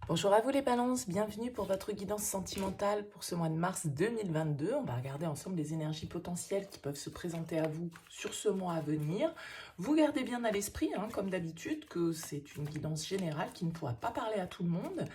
Bonjour à vous les balances, bienvenue pour votre guidance sentimentale pour ce mois de mars 2022. On va regarder ensemble les énergies potentielles qui peuvent se présenter à vous sur ce mois à venir. Vous gardez bien à l'esprit, comme d'habitude, que c'est une guidance générale qui ne pourra pas parler à tout le monde.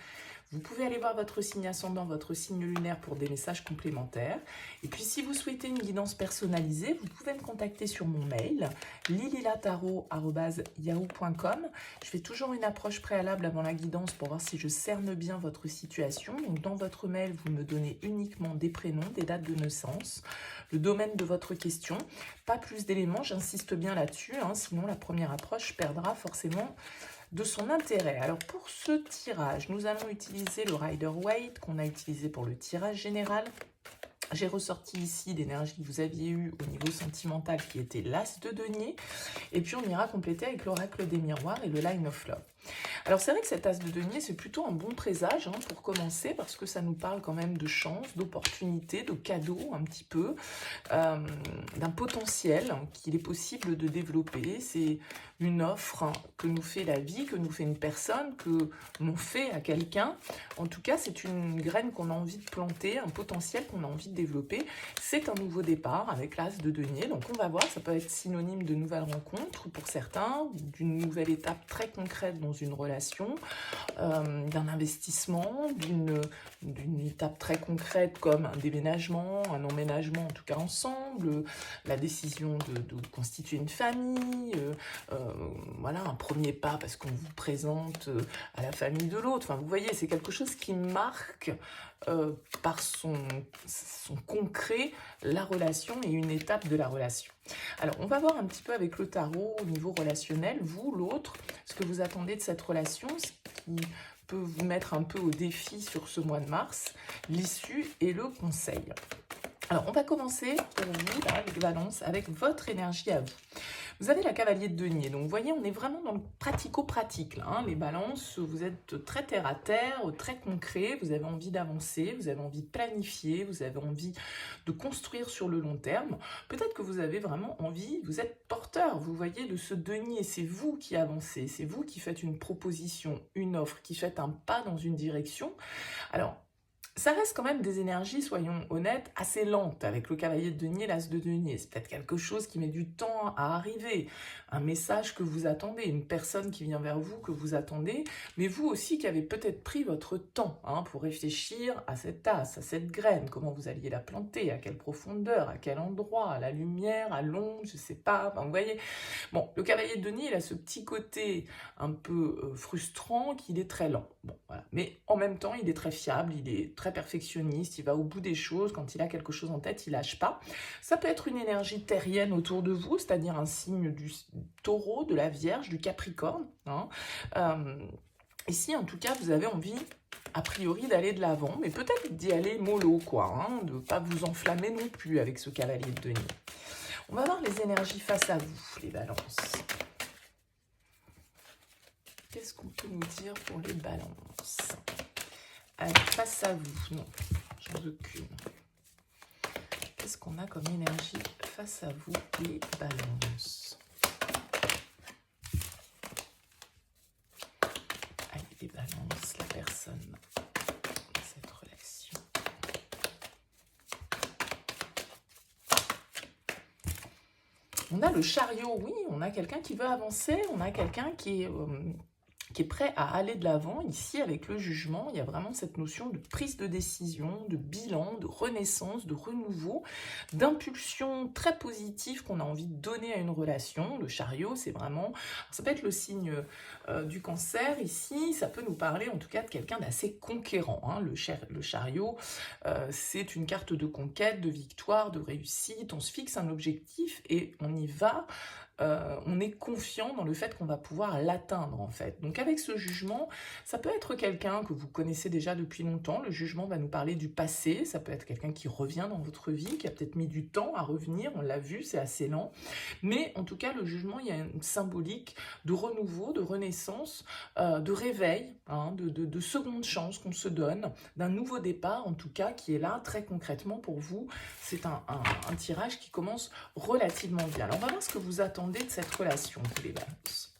Vous pouvez aller voir votre signe ascendant, votre signe lunaire pour des messages complémentaires. Et puis si vous souhaitez une guidance personnalisée, vous pouvez me contacter sur mon mail lililatarot@yahoo.com. Je fais toujours une approche préalable avant la guidance pour voir si je cerne bien votre situation. Donc dans votre mail, vous me donnez uniquement des prénoms, des dates de naissance, le domaine de votre question. Pas plus d'éléments, j'insiste bien là-dessus, sinon la première approche perdra forcément de son intérêt. Alors pour ce tirage, nous allons utiliser le Rider-Waite qu'on a utilisé pour le tirage général. J'ai ressorti ici l'énergie que vous aviez eue au niveau sentimental qui était l'As de denier. Et puis on ira compléter avec l'oracle des miroirs et le Line of Love. Alors c'est vrai que cet As de denier, c'est plutôt un bon présage pour commencer parce que ça nous parle quand même de chance, d'opportunités, de cadeaux un petit peu, d'un potentiel qu'il est possible de développer. C'est une offre que nous fait la vie, que nous fait une personne, que l'on fait à quelqu'un. En tout cas, c'est une graine qu'on a envie de planter, un potentiel qu'on a envie de développer. C'est un nouveau départ avec l'As de denier. Donc on va voir, ça peut être synonyme de nouvelles rencontres pour certains, d'une nouvelle étape très concrète dans une relation, d'un investissement, d'une étape très concrète comme un déménagement, un emménagement en tout cas ensemble, la décision de constituer une famille, voilà, un premier pas parce qu'on vous présente à la famille de l'autre. Enfin, vous voyez, c'est quelque chose qui marque par son concret la relation et une étape de la relation. Alors, on va voir un petit peu avec le tarot au niveau relationnel, vous, l'autre, ce que vous attendez de cette relation, ce qui peut vous mettre un peu au défi sur ce mois de mars, l'issue et le conseil. Alors, on va commencer pour vous, là, les balances, avec votre énergie à vous. Vous avez la cavalier de denier, donc vous voyez, on est vraiment dans le pratico-pratique, là, les balances, vous êtes très terre-à-terre, très concret, vous avez envie d'avancer, vous avez envie de planifier, vous avez envie de construire sur le long terme. Peut-être que vous avez vraiment envie, vous êtes porteur, vous voyez, de ce denier, c'est vous qui avancez, c'est vous qui faites une proposition, une offre, qui faites un pas dans une direction. Alors, ça reste quand même des énergies, soyons honnêtes, assez lentes avec le cavalier de denier, l'as de denier. C'est peut-être quelque chose qui met du temps à arriver, un message que vous attendez, une personne qui vient vers vous que vous attendez, mais vous aussi qui avez peut-être pris votre temps pour réfléchir à cette as, à cette graine, comment vous alliez la planter, à quelle profondeur, à quel endroit, à la lumière, à l'ombre, je sais pas, enfin, vous voyez. Bon, le cavalier de denier, il a ce petit côté un peu frustrant qu'il est très lent. Bon, voilà. Mais en même temps, il est très fiable, il est très perfectionniste, il va au bout des choses, quand il a quelque chose en tête, il lâche pas. Ça peut être une énergie terrienne autour de vous, c'est-à-dire un signe du taureau, de la vierge, du capricorne. Ici, en tout cas, vous avez envie, a priori, d'aller de l'avant, mais peut-être d'y aller mollo, quoi, de ne pas vous enflammer non plus avec ce cavalier de denier. On va voir les énergies face à vous, les balances. Qu'est-ce qu'on peut nous dire pour les balances? Allez, face à vous, non, j'en veux qu'une. Qu'est-ce qu'on a comme énergie face à vous, les balances? Allez, les balances, la personne de cette relation. On a le chariot, oui, on a quelqu'un qui veut avancer, on a quelqu'un qui est prêt à aller de l'avant. Ici, avec le jugement, il y a vraiment cette notion de prise de décision, de bilan, de renaissance, de renouveau, d'impulsion très positive qu'on a envie de donner à une relation. Le chariot, c'est vraiment... Ça peut être le signe du cancer ici, ça peut nous parler en tout cas de quelqu'un d'assez conquérant. Le chariot, c'est une carte de conquête, de victoire, de réussite. On se fixe un objectif et on y va. On est confiant dans le fait qu'on va pouvoir l'atteindre en fait. Donc avec ce jugement, ça peut être quelqu'un que vous connaissez déjà depuis longtemps. Le jugement va nous parler du passé, ça peut être quelqu'un qui revient dans votre vie, qui a peut-être mis du temps à revenir, on l'a vu, c'est assez lent. Mais en tout cas, le jugement, il y a une symbolique de renouveau, de renaissance, de réveil, de seconde chance qu'on se donne, d'un nouveau départ en tout cas, qui est là très concrètement pour vous. C'est un tirage qui commence relativement bien. Alors on va voir ce que vous attendez de cette relation, vous les balances.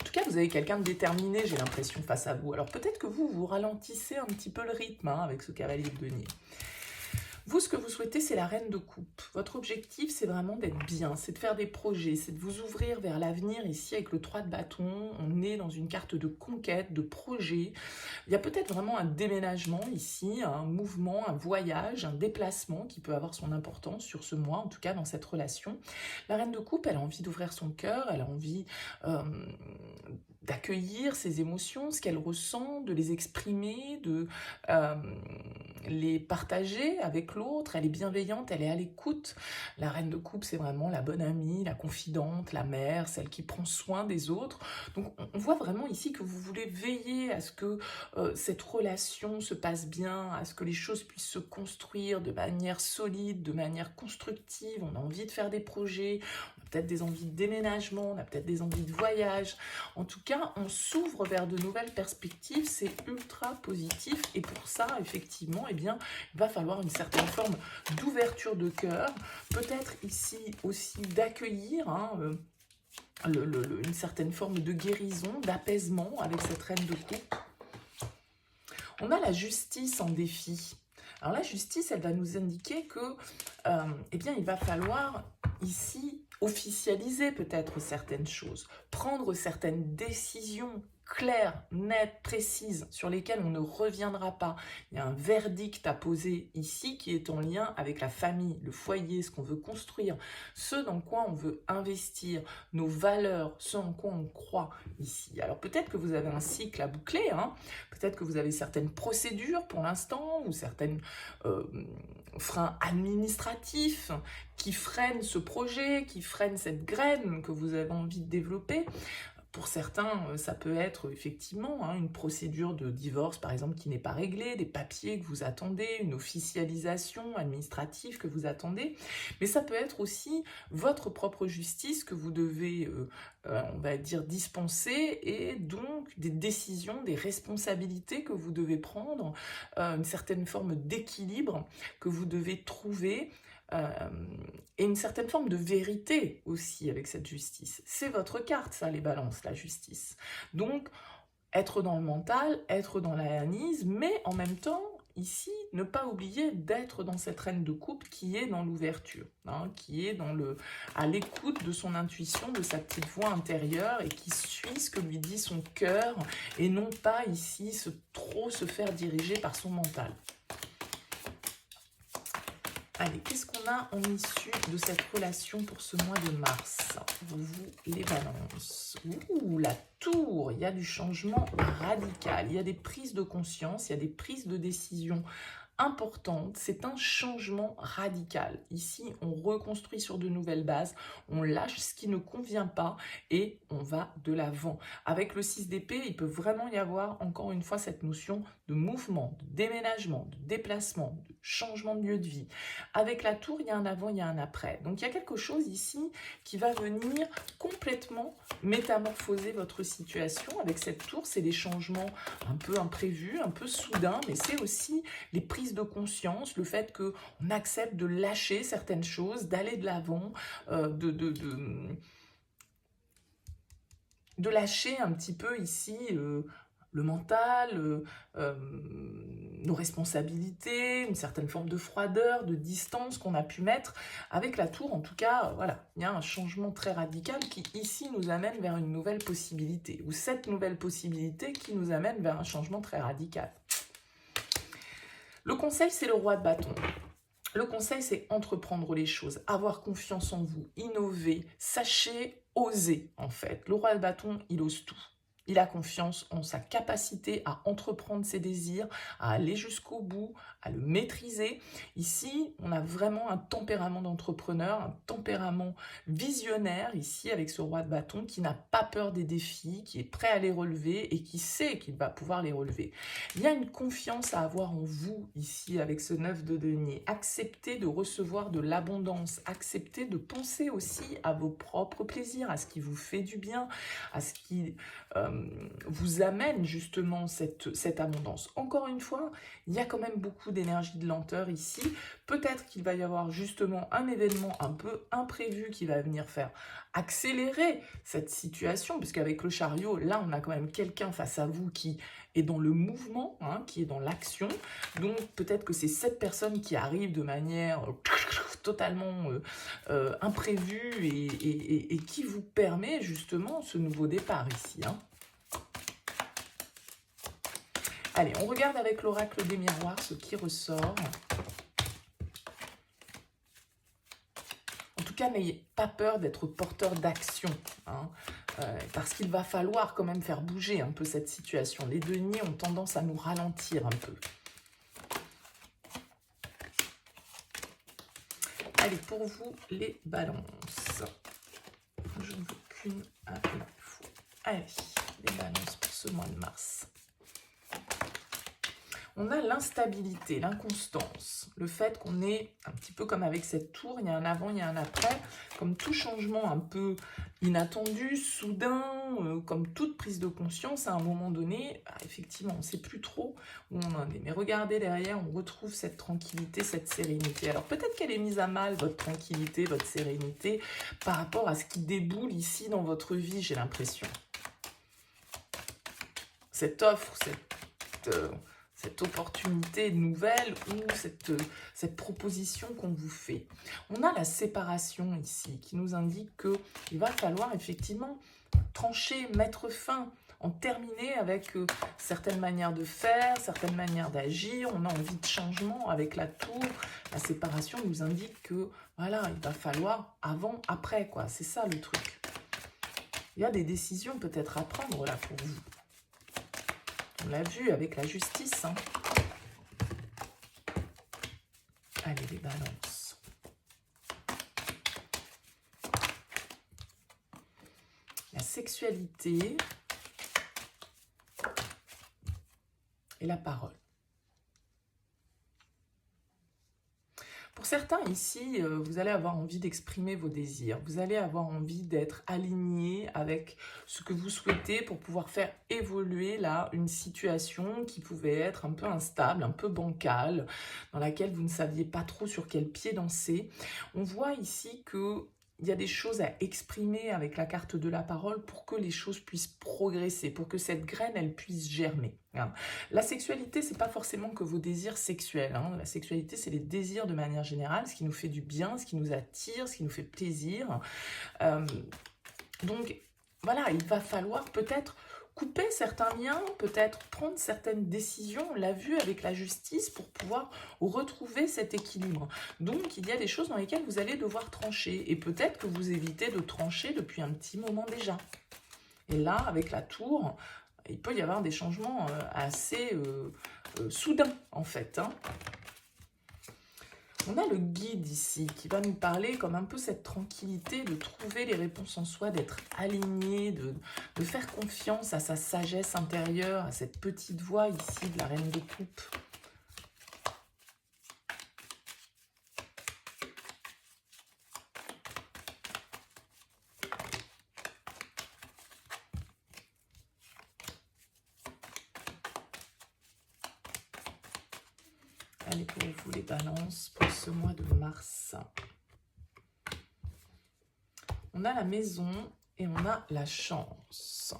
En tout cas, vous avez quelqu'un de déterminé, j'ai l'impression, face à vous. Alors peut-être que vous ralentissez un petit peu le rythme hein, avec ce cavalier de denier. Vous, ce que vous souhaitez, c'est la reine de coupe. Votre objectif, c'est vraiment d'être bien, c'est de faire des projets, c'est de vous ouvrir vers l'avenir. Ici, avec le 3 de bâton, on est dans une carte de conquête, de projet. Il y a peut-être vraiment un déménagement ici, un mouvement, un voyage, un déplacement qui peut avoir son importance sur ce mois, en tout cas dans cette relation. La reine de coupe, elle a envie d'ouvrir son cœur, elle a envie d'accueillir ses émotions, ce qu'elle ressent, de les exprimer, de les partager avec l'autre. Elle est bienveillante, elle est à l'écoute. La reine de coupe, c'est vraiment la bonne amie, la confidente, la mère, celle qui prend soin des autres. Donc on voit vraiment ici que vous voulez veiller à ce que cette relation se passe bien, à ce que les choses puissent se construire de manière solide, de manière constructive. On a envie de faire des projets, on a peut-être des envies de déménagement, on a peut-être des envies de voyage. En tout cas, on s'ouvre vers de nouvelles perspectives, c'est ultra positif et pour ça, effectivement, eh bien, il va falloir une certaine forme d'ouverture de cœur, peut-être ici aussi d'accueillir une certaine forme de guérison, d'apaisement avec cette reine de coupe. On a la justice en défi. Alors la justice, elle va nous indiquer que, eh bien, il va falloir ici officialiser peut-être certaines choses, prendre certaines décisions claires, nettes, précises, sur lesquelles on ne reviendra pas. Il y a un verdict à poser ici qui est en lien avec la famille, le foyer, ce qu'on veut construire, ce dans quoi on veut investir, nos valeurs, ce en quoi on croit ici. Alors peut-être que vous avez un cycle à boucler, hein, peut-être que vous avez certaines procédures pour l'instant, ou certaines freins administratifs qui freinent ce projet, qui freinent cette graine que vous avez envie de développer. Pour certains, ça peut être effectivement une procédure de divorce, par exemple, qui n'est pas réglée, des papiers que vous attendez, une officialisation administrative que vous attendez. Mais ça peut être aussi votre propre justice que vous devez, on va dire, dispenser, et donc des décisions, des responsabilités que vous devez prendre, une certaine forme d'équilibre que vous devez trouver, et une certaine forme de vérité aussi avec cette justice. C'est votre carte, ça, les balances, la justice. Donc, être dans le mental, être dans l'analyse, mais en même temps, ici, ne pas oublier d'être dans cette reine de coupe qui est dans l'ouverture, hein, qui est à l'écoute de son intuition, de sa petite voix intérieure, et qui suit ce que lui dit son cœur, et non pas ici trop se faire diriger par son mental. Allez, qu'est-ce qu'on a en issue de cette relation pour ce mois de mars? Vous, les balances. Ouh, la tour, il y a du changement radical, il y a des prises de conscience, il y a des prises de décision importante, c'est un changement radical. Ici, on reconstruit sur de nouvelles bases, on lâche ce qui ne convient pas et on va de l'avant. Avec le 6 d'épée, il peut vraiment y avoir, encore une fois, cette notion de mouvement, de déménagement, de déplacement, de changement de lieu de vie. Avec la tour, il y a un avant, il y a un après. Donc, il y a quelque chose ici qui va venir complètement métamorphoser votre situation. Avec cette tour, c'est des changements un peu imprévus, un peu soudains, mais c'est aussi les prises de conscience, le fait qu'on accepte de lâcher certaines choses, d'aller de l'avant, de lâcher un petit peu ici le mental, nos responsabilités, une certaine forme de froideur, de distance qu'on a pu mettre. Avec la tour, en tout cas, voilà, il y a un changement très radical qui ici nous amène vers une nouvelle possibilité, ou cette nouvelle possibilité qui nous amène vers un changement très radical. Le conseil, c'est le roi de bâton. Le conseil, c'est entreprendre les choses, avoir confiance en vous, innover, sachez oser en fait. Le roi de bâton, il ose tout. Il a confiance en sa capacité à entreprendre ses désirs, à aller jusqu'au bout, à le maîtriser. Ici, on a vraiment un tempérament d'entrepreneur, un tempérament visionnaire, ici, avec ce roi de bâton, qui n'a pas peur des défis, qui est prêt à les relever et qui sait qu'il va pouvoir les relever. Il y a une confiance à avoir en vous, ici, avec ce 9 de denier. Acceptez de recevoir de l'abondance, acceptez de penser aussi à vos propres plaisirs, à ce qui vous fait du bien, à ce qui vous amène justement cette abondance. Encore une fois, il y a quand même beaucoup d'énergie de lenteur ici. Peut-être qu'il va y avoir justement un événement un peu imprévu qui va venir faire accélérer cette situation, puisqu'avec le chariot, là, on a quand même quelqu'un face à vous qui est dans le mouvement, hein, qui est dans l'action. Donc, peut-être que c'est cette personne qui arrive de manière totalement imprévue et qui vous permet justement ce nouveau départ ici. Hein. Allez, on regarde avec l'oracle des miroirs ce qui ressort. En tout cas, n'ayez pas peur d'être porteur d'action, hein, parce qu'il va falloir quand même faire bouger un peu cette situation. Les deniers ont tendance à nous ralentir un peu. Allez, pour vous, les balances. Je ne veux qu'une. Ah, il faut. Allez, les balances pour ce mois de mars. On a l'instabilité, l'inconstance, le fait qu'on est un petit peu comme avec cette tour, il y a un avant, il y a un après, comme tout changement un peu inattendu, soudain, comme toute prise de conscience, à un moment donné, bah, effectivement, on ne sait plus trop où on en est. Mais regardez derrière, on retrouve cette tranquillité, cette sérénité. Alors peut-être qu'elle est mise à mal, votre tranquillité, votre sérénité, par rapport à ce qui déboule ici dans votre vie, j'ai l'impression. Cette offre, cette opportunité nouvelle ou cette proposition qu'on vous fait. On a la séparation ici qui nous indique qu'il va falloir effectivement trancher, mettre fin, en terminer avec certaines manières de faire, certaines manières d'agir. On a envie de changement avec la tour. La séparation nous indique que voilà, il va falloir avant, après, quoi. C'est ça le truc. Il y a des décisions peut-être à prendre là pour vous. On l'a vu avec la justice. Hein. Allez, les balances. La sexualité et la parole. Pour certains ici, vous allez avoir envie d'exprimer vos désirs. Vous allez avoir envie d'être aligné avec ce que vous souhaitez pour pouvoir faire évoluer là une situation qui pouvait être un peu instable, un peu bancale, dans laquelle vous ne saviez pas trop sur quel pied danser. On voit ici que il y a des choses à exprimer avec la carte de la parole pour que les choses puissent progresser, pour que cette graine, elle puisse germer. Hein. La sexualité, c'est pas forcément que vos désirs sexuels. Hein. La sexualité, c'est les désirs de manière générale, ce qui nous fait du bien, ce qui nous attire, ce qui nous fait plaisir. Donc, voilà, il va falloir peut-être couper certains liens, peut-être prendre certaines décisions, on l'a vu avec la justice, pour pouvoir retrouver cet équilibre. Donc, il y a des choses dans lesquelles vous allez devoir trancher, et peut-être que vous évitez de trancher depuis un petit moment déjà. Et là, avec la tour, il peut y avoir des changements assez soudains, en fait. Hein. On a le guide ici qui va nous parler comme un peu cette tranquillité de trouver les réponses en soi, d'être aligné, de faire confiance à sa sagesse intérieure, à cette petite voix ici de la reine de coupe. Allez, pour vous les balances, pour ce mois de mars. On a la maison et on a la chance.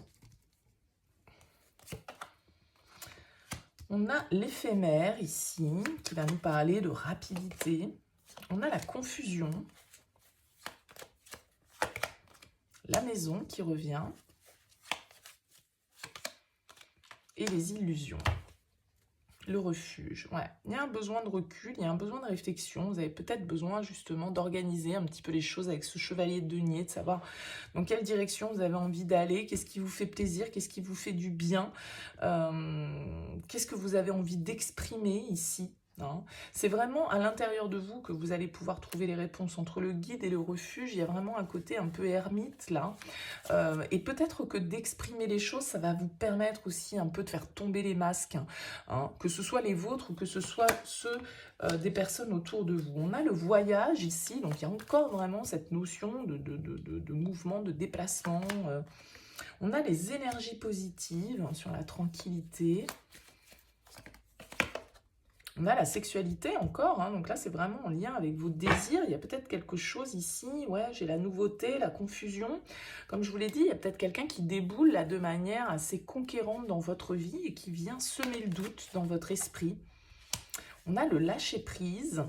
On a l'éphémère ici, qui va nous parler de rapidité. On a la confusion. La maison qui revient. Et les illusions. Le refuge, ouais. Il y a un besoin de recul, il y a un besoin de réflexion. Vous avez peut-être besoin justement d'organiser un petit peu les choses avec ce chevalier de denier, de savoir dans quelle direction vous avez envie d'aller, qu'est-ce qui vous fait plaisir, qu'est-ce qui vous fait du bien, qu'est-ce que vous avez envie d'exprimer ici. Hein. C'est vraiment à l'intérieur de vous que vous allez pouvoir trouver les réponses. Entre le guide et le refuge, il y a vraiment un côté un peu ermite là. Et peut-être que d'exprimer les choses, ça va vous permettre aussi un peu de faire tomber les masques. Hein, que ce soit les vôtres ou que ce soit ceux des personnes autour de vous. On a le voyage ici, donc il y a encore vraiment cette notion de mouvement, de déplacement. On a les énergies positives sur la tranquillité. On a la sexualité encore, hein, donc là c'est vraiment en lien avec vos désirs. Il y a peut-être quelque chose ici, ouais, j'ai la nouveauté, la confusion. Comme je vous l'ai dit, il y a peut-être quelqu'un qui déboule là de manière assez conquérante dans votre vie et qui vient semer le doute dans votre esprit. On a le lâcher-prise,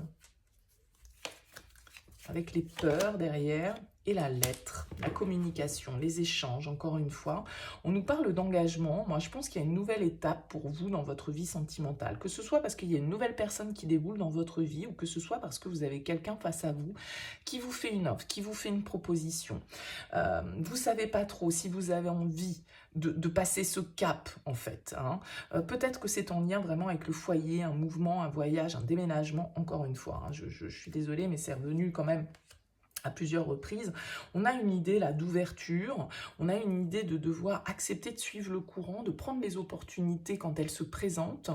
avec les peurs derrière. Et la lettre, la communication, les échanges, encore une fois. On nous parle d'engagement. Moi, je pense qu'il y a une nouvelle étape pour vous dans votre vie sentimentale. Que ce soit parce qu'il y a une nouvelle personne qui déboule dans votre vie ou que ce soit parce que vous avez quelqu'un face à vous qui vous fait une offre, qui vous fait une proposition. Vous ne savez pas trop si vous avez envie de passer ce cap, en fait. Hein. Peut-être que c'est en lien vraiment avec le foyer, un mouvement, un voyage, un déménagement, encore une fois. Hein. Je suis désolée, mais c'est revenu quand même à plusieurs reprises. On a une idée là d'ouverture, on a une idée de devoir accepter de suivre le courant, de prendre les opportunités quand elles se présentent,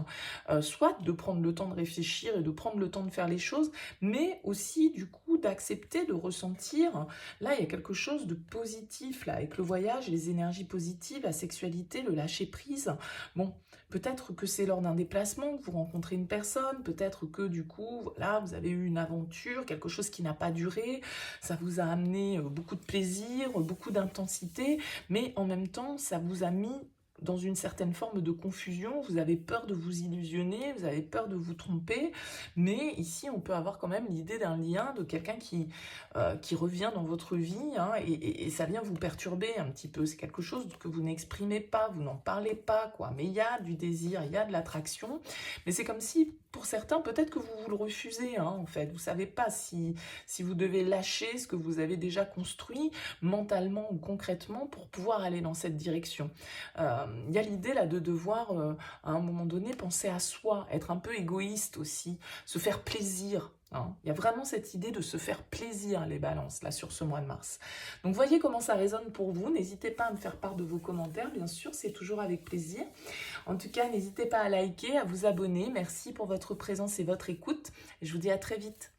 soit de prendre le temps de réfléchir et de prendre le temps de faire les choses, mais aussi du coup d'accepter de ressentir, là il y a quelque chose de positif là, avec le voyage, les énergies positives, la sexualité, le lâcher prise. Bon, peut-être que c'est lors d'un déplacement que vous rencontrez une personne, peut-être que du coup, voilà, vous avez eu une aventure, quelque chose qui n'a pas duré, ça vous a amené beaucoup de plaisir, beaucoup d'intensité, mais en même temps, ça vous a mis dans une certaine forme de confusion, vous avez peur de vous illusionner, vous avez peur de vous tromper, mais ici on peut avoir quand même l'idée d'un lien, de quelqu'un qui revient dans votre vie, hein, et ça vient vous perturber un petit peu, c'est quelque chose que vous n'exprimez pas, vous n'en parlez pas, quoi. Mais il y a du désir, il y a de l'attraction, mais c'est comme si, pour certains, peut-être que vous le refusez, hein, en fait, vous ne savez pas si vous devez lâcher ce que vous avez déjà construit, mentalement ou concrètement, pour pouvoir aller dans cette direction. Il y a l'idée là de devoir, à un moment donné, penser à soi, être un peu égoïste aussi, se faire plaisir. Hein. Il y a vraiment cette idée de se faire plaisir, les balances, là, sur ce mois de mars. Donc, voyez comment ça résonne pour vous. N'hésitez pas à me faire part de vos commentaires, bien sûr, c'est toujours avec plaisir. En tout cas, n'hésitez pas à liker, à vous abonner. Merci pour votre présence et votre écoute. Et je vous dis à très vite.